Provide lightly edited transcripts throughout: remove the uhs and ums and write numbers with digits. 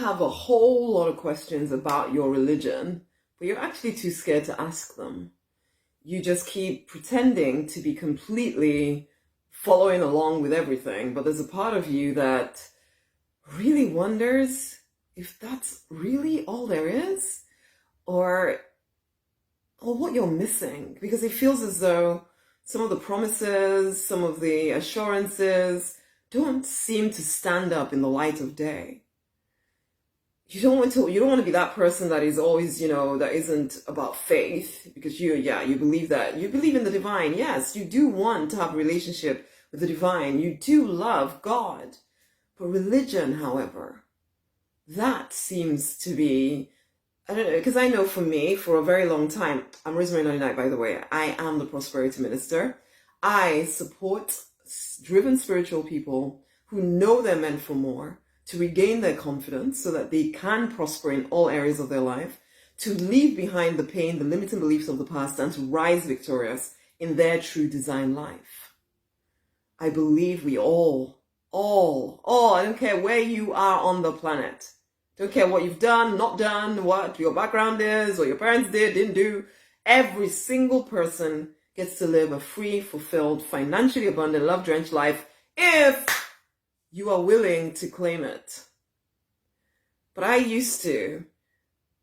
have a whole lot of questions about your religion, but you're actually too scared to ask them. You just keep pretending to be completely following along with everything, but there's a part of you that really wonders if that's really all there is, or what you're missing, because it feels as though some of the promises, some of the assurances don't seem to stand up in the light of day. You don't want to be that person that is always, that isn't about faith, because you believe that. You believe in the divine. Yes, you do want to have a relationship with the divine. You do love God. But religion, however, that seems to be, I don't know, because I know for me, for a very long time, I'm Rosemary, Nonny, by the way, I am the prosperity minister. I support driven spiritual people who know they're meant for more, to regain their confidence so that they can prosper in all areas of their life, to leave behind the pain, the limiting beliefs of the past, and to rise victorious in their true design life. I believe we all, I don't care where you are on the planet, don't care what you've done, not done, what your background is, or your parents did, didn't do, every single person gets to live a free, fulfilled, financially abundant, love-drenched life if you are willing to claim it. But I used to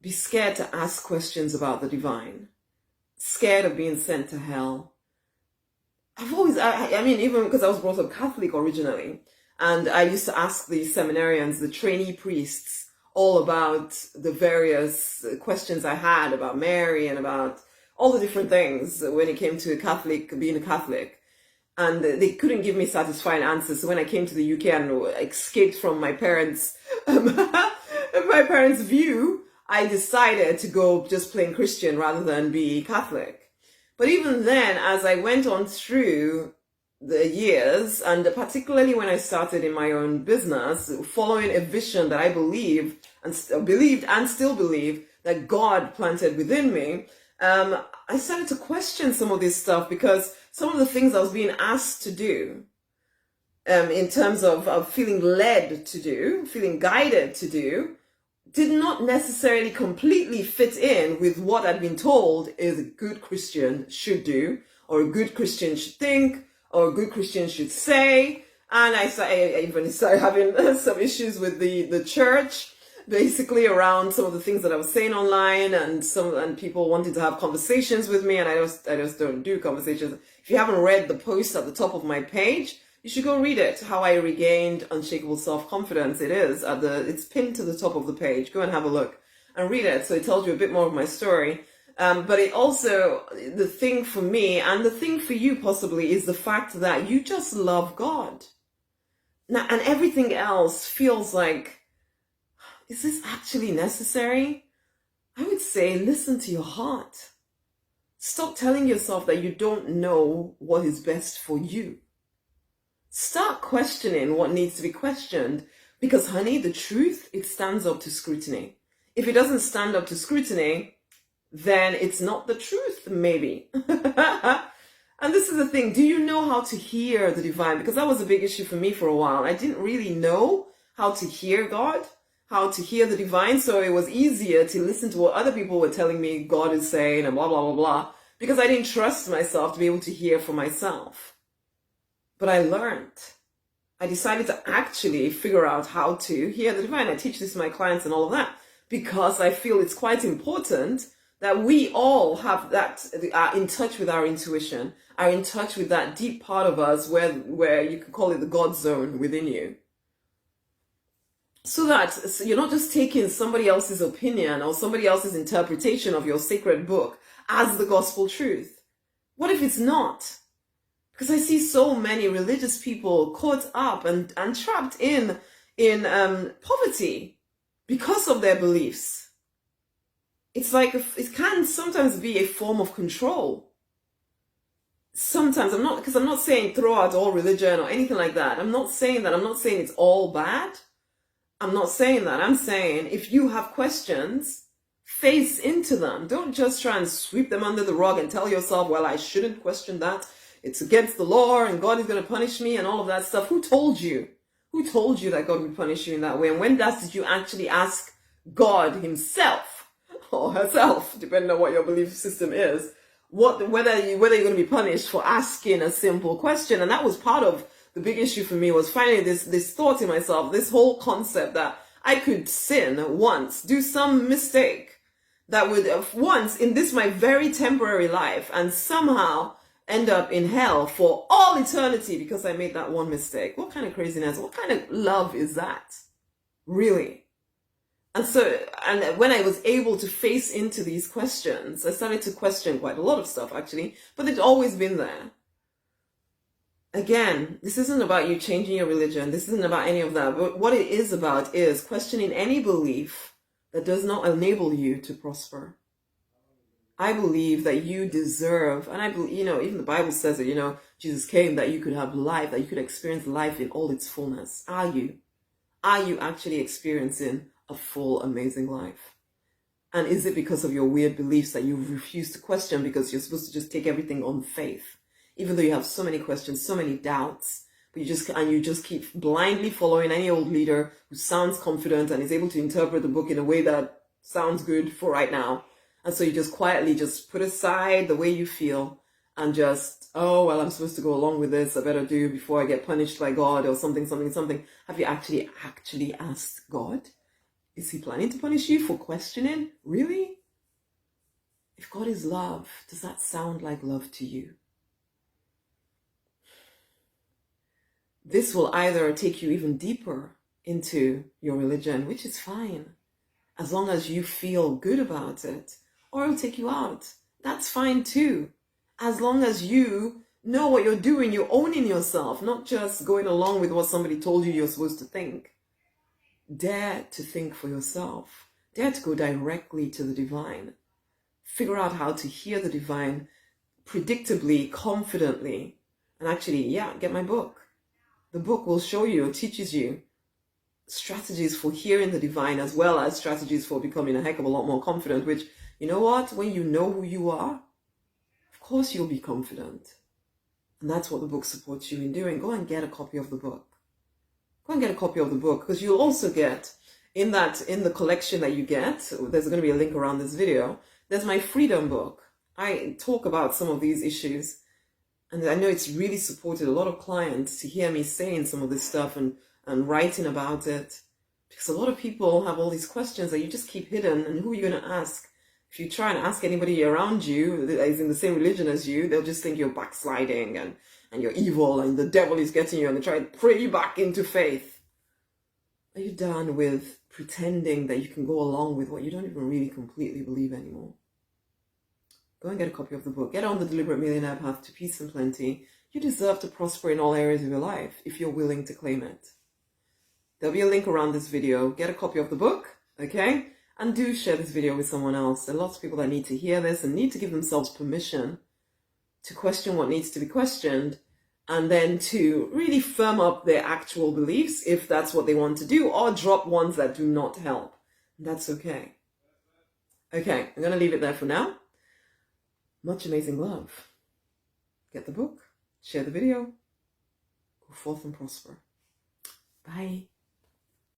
be scared to ask questions about the divine, scared of being sent to hell. I mean, even because I was brought up Catholic originally, and I used to ask the seminarians, the trainee priests, all about the various questions I had about Mary and about all the different things when it came to being a Catholic. And they couldn't give me satisfying answers. So when I came to the UK and escaped from my parents' view, I decided to go just plain Christian rather than be Catholic. But even then, as I went on through the years, and particularly when I started in my own business, following a vision that I believed and still believe that God planted within me, I started to question some of this stuff, because some of the things I was being asked to do, in terms of feeling led to do, feeling guided to do, did not necessarily completely fit in with what I'd been told is a good Christian should do, or a good Christian should think, or a good Christian should say. And I even started having some issues with the church, basically around some of the things that I was saying online, and people wanted to have conversations with me, and I just don't do conversations. If you haven't read the post at the top of my page, you should go read it. How I regained unshakable self-confidence. It's pinned to the top of the page. Go and have a look and read it. So it tells you a bit more of my story. But it also, the thing for me and the thing for you possibly is the fact that you just love God. Now, and everything else feels like, is this actually necessary? I would say listen to your heart. Stop telling yourself that you don't know what is best for you. Start questioning what needs to be questioned, because, honey, the truth, it stands up to scrutiny. If it doesn't stand up to scrutiny, then it's not the truth, maybe. And this is the thing. Do you know how to hear the divine? Because that was a big issue for me for a while. I didn't really know how to hear God, how to hear the divine. So it was easier to listen to what other people were telling me God is saying and blah, blah, blah, blah, because I didn't trust myself to be able to hear for myself. But I learned. I decided to actually figure out how to hear the divine. I teach this to my clients and all of that, because I feel it's quite important that we all have that, are in touch with our intuition, are in touch with that deep part of us where you could call it the God zone within you. So that you're not just taking somebody else's opinion or somebody else's interpretation of your sacred book as the gospel truth. What if it's not? Because I see so many religious people caught up and trapped in poverty because of their beliefs. It's like, it can sometimes be a form of control. Sometimes, I'm not saying throw out all religion or anything like that. I'm not saying that. I'm not saying it's all bad. I'm not saying that. I'm saying if you have questions, face into them. Don't just try and sweep them under the rug and tell yourself, well, I shouldn't question that. It's against the law and God is going to punish me and all of that stuff. Who told you? Who told you that God would punish you in that way? And when last did you actually ask God himself or herself, depending on what your belief system is, whether you're going to be punished for asking a simple question? And that was part of the big issue for me, was finding this thought in myself, this whole concept that I could sin once, do some mistake that would once in this my very temporary life, and somehow end up in hell for all eternity because I made that one mistake. What kind of craziness? What kind of love is that? Really? And so, and when I was able to face into these questions, I started to question quite a lot of stuff actually, but it's always been there. Again, this isn't about you changing your religion. This isn't about any of that. But what it is about is questioning any belief that does not enable you to prosper. I believe that you deserve, and I believe, even the Bible says it, Jesus came that you could have life, that you could experience life in all its fullness. Are you? Are you actually experiencing a full, amazing life? And is it because of your weird beliefs that you refuse to question because you're supposed to just take everything on faith? Even though you have so many questions, so many doubts, but you just keep blindly following any old leader who sounds confident and is able to interpret the book in a way that sounds good for right now. And so you just quietly just put aside the way you feel and just, oh, well, I'm supposed to go along with this. I better do before I get punished by God or something. Have you actually asked God? Is he planning to punish you for questioning? Really? If God is love, does that sound like love to you? This will either take you even deeper into your religion, which is fine, as long as you feel good about it, or it'll take you out. That's fine too. As long as you know what you're doing, you're owning yourself, not just going along with what somebody told you you're supposed to think. Dare to think for yourself. Dare to go directly to the divine. Figure out how to hear the divine predictably, confidently. And actually, get my book. The book will show you, teaches you strategies for hearing the divine as well as strategies for becoming a heck of a lot more confident, which, you know what, when you know who you are, of course you'll be confident. And that's what the book supports you in doing. Go and get a copy of the book. Go and get a copy of the book, because you'll also get, in the collection that you get, there's going to be a link around this video, there's my freedom book. I talk about some of these issues, and I know it's really supported a lot of clients to hear me saying some of this stuff and writing about it, because a lot of people have all these questions that you just keep hidden, and who are you going to ask? If you try and ask anybody around you that is in the same religion as you, they'll just think you're backsliding and you're evil and the devil is getting you, and they try to pray you back into faith. Are you done with pretending that you can go along with what you don't even really completely believe anymore? Go and get a copy of the book. Get on the Deliberate Millionaire Path to Peace and Plenty. You deserve to prosper in all areas of your life if you're willing to claim it. There'll be a link around this video. Get a copy of the book, okay? And do share this video with someone else. There are lots of people that need to hear this and need to give themselves permission to question what needs to be questioned, and then to really firm up their actual beliefs if that's what they want to do, or drop ones that do not help. That's okay. Okay, I'm going to leave it there for now. Much amazing love. Get the book, share the video, go forth and prosper. Bye.